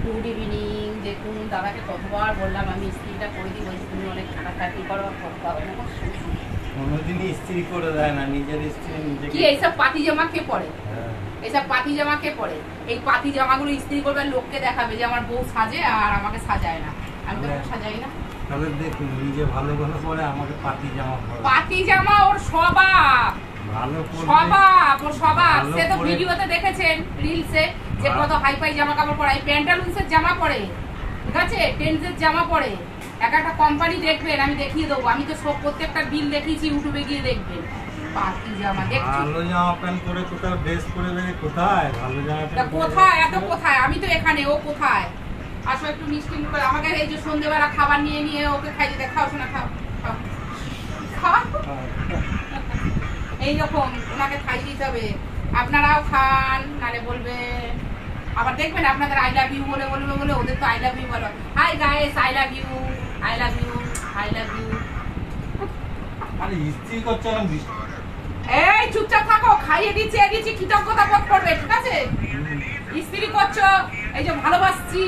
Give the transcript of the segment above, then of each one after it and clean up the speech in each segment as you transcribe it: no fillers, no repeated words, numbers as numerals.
Good evening. দেখুন দাদাকে কতবার বললাম আমি ইস্ত্রিটা করে দিই, বলছি তুমি অনেক খাটাখাটি করো, করতে হবে না। কোনোদিনই ইস্ত্রি করে দেয় না, নিজের ইস্ত্রি নিজে। কি এইসব পাতি জামা কে পরে? এইসব পাতি জামা কে পরে? এই পাতি জামাগুলো ইস্ত্রি করবে, লোককে দেখাবে যে আমার বউ সাজে আর আমাকে সাজায় না। আমি তো সাজাই না। তবে দেখুন নিজে ভালো ভালো পরে আমাকে পাতি জামা পরে। পাতি জামা ওর স্বভাব, ভালো স্বভাব ওর স্বভাব। সে তো ভিডিওতে দেখেছেন, রিলসে, যে কত হাই ফাই জামা কাপড় পরে, প্যান্টালুন্সের জামা পরে, ঠিক আছে, টেন্সের জামা পরে। একটা কোম্পানি দেখবেন, আমি দেখিয়ে দেবো। আমি তো সব প্রত্যেকটা বিল দেখিয়েছি, ইউটিউবে গিয়ে দেখবেন। পাতি জামা দেখছি। ভালো জামা প্যান্ট পরে কোথাও ড্রেস পরে বেরে কোথায় ভালো জামা প্যান্ট কোথায়? এত কোথায়? আমি তো এখানে, ও কোথায়? আসো একটু মিষ্টি মুখ করে। আমাকে এই যে সন্ধ্যেবেলা খাবার নিয়ে নিয়ে ওকে খাইয়ে দে। খাও শোনা, খাও খাও। এইরকম ওনাকে খাইয়ে দিতে হবে। আপনারাও খান, নালে বলবে আবার দেখবেন আপনাদের আই লাভ ইউ বলে বলবে, বলে ওদের তো আই লাভ ইউ বলো। Hi guys, I love you, I love you, I love you. আরে ইস্ত্রি করছ না? এই চুপচাপ থাকো, খাইয়ে দিচ্ছি দিচ্ছি, কৃতজ্ঞতা বোধ করবে, ঠিক আছে? ইস্ত্রি করছো, এই যে ভালোবাসছি।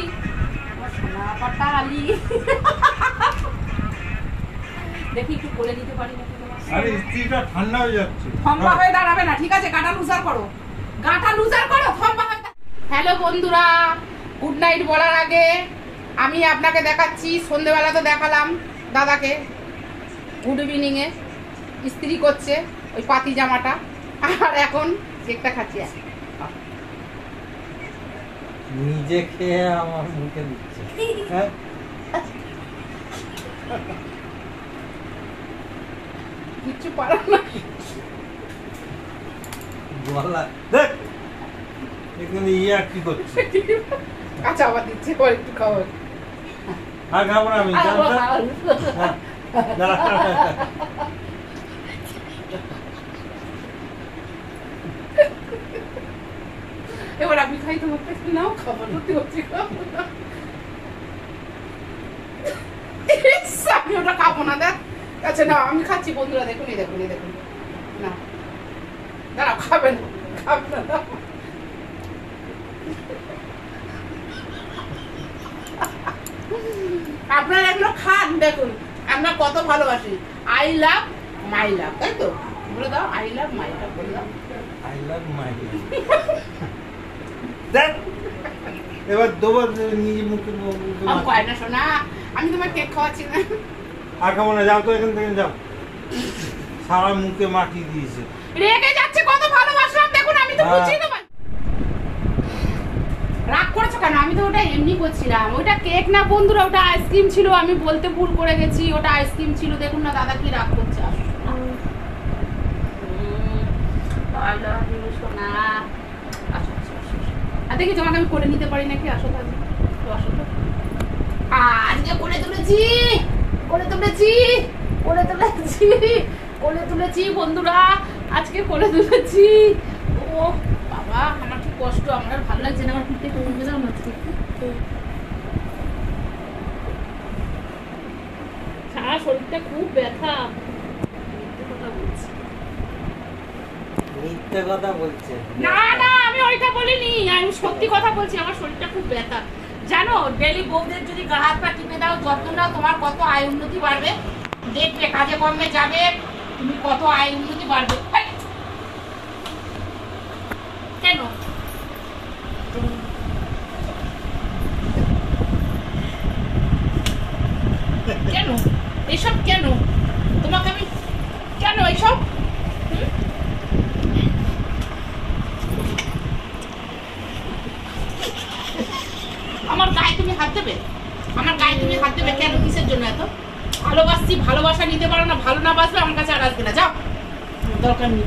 দেখি একটু বলে দিতে পারি না? আরে ইস্ত্রিটা ঠান্ডা হয়ে যাচ্ছে। থম্বা হয়ে দাঁড়াবে না, ঠিক আছে? গাটা লুজার করো, গাটা লুজার করো, থম্বা হয়ে। হ্যালো বন্ধুরা, গুড নাইট বলার আগে আমি আপনাকে দেখাচ্ছি, সন্ধ্যেবেলা তো দেখালাম দাদাকে গুড ইভিনিং এ ইস্ত্রি করছে ওই পাতি জামাটা, আর এখন কেকটা খাচ্ছি। নিজে খেয়ে আমার মুখে দিচ্ছে। হ্যাঁ, কিচ্ছু পারো না বলা। দেখ এখানে ইয়া কি করছে? আচ্ছা আবার দিচ্ছি, পরে একটু খাবো। আর খাবো না আমি। এবার আমি খাই, তোমার কাছে নাও, খাবার করতে হচ্ছে। আমি ওটা খাবো না। দেখ, আচ্ছা না আমি খাচ্ছি বন্ধুরা, দেখুন এই দেখুন, এই দেখুন না, দাঁড়াও, খাবে না, খাবে না। আপনারা এগুলো খান, দেখুন আমরা কত ভালোবাসি। আই লাভ মাই লাভ, তাই তো? বলে দাও আই লাভ মাই লাভ, বলে দাও আই লাভ মাই লাভ। দেখ এবার দুবার নিজে মুখে কয় না শোনা, আমি তোমার কেক খাওয়াচ্ছি না। আর খাবো না, যাও তো এখান থেকে, যাও। সারা মুখে মাটি দিয়েছে, রেগে যাচ্ছে। কত ভালোবাসলাম, দেখুন আমি তো বুঝিয়ে দেবো। রাগ করেছো কেন? আমি তো ওটা এমনি করছিলাম। ওটা কেক না বন্ধুরা, ওটা আইসক্রিম ছিল। আমি বলতে ভুল করে গেছি, ওটা আইসক্রিম ছিল। দেখুন না দাদা কি রাগ করছে। আর দেখি তোমাকে আমি করে নিতে পারি নাকি? আসো তো, আসো তো। আজকে করে তুলেছি, করে তুলেছি, করে তুলেছি, করে তুলেছি বন্ধুরা, আজকে করে তুলেছি। ও বাবা, আমার কি কষ্ট, আমার ভালো লাগছে না। আমার পিঠে কমে গেলাম আজকে, সারা শরীরটা খুব ব্যথা। মিথ্যে কথা বলছে। না না, আমি ওইটা বলিনি, আমি সত্যি কথা বলছি। আমার শরীরটা খুব ব্যথা, জানো। ডেলি বউদের যদি গা হাত পা টিপে দাও, যত্ন নাও, তোমার কত আয় উন্নতি বাড়বে। দেখবে কাজে কর্মে যাবে, তুমি কত আয় উন্নতি বাড়বে। কেন কেন এইসব? কেন তোমাকে আমি, কেন এইসব? আমার গায়ে তুমি হাত দেবে? আমার গায়ে তুমি হাত দেবে কেন? কিসের জন্য? এত ভালোবাসছি, ভালোবাসা নিতে পারো না, ভালো না বাসবে আমার কাছে আর আসবে না, যাও, দরকার নেই।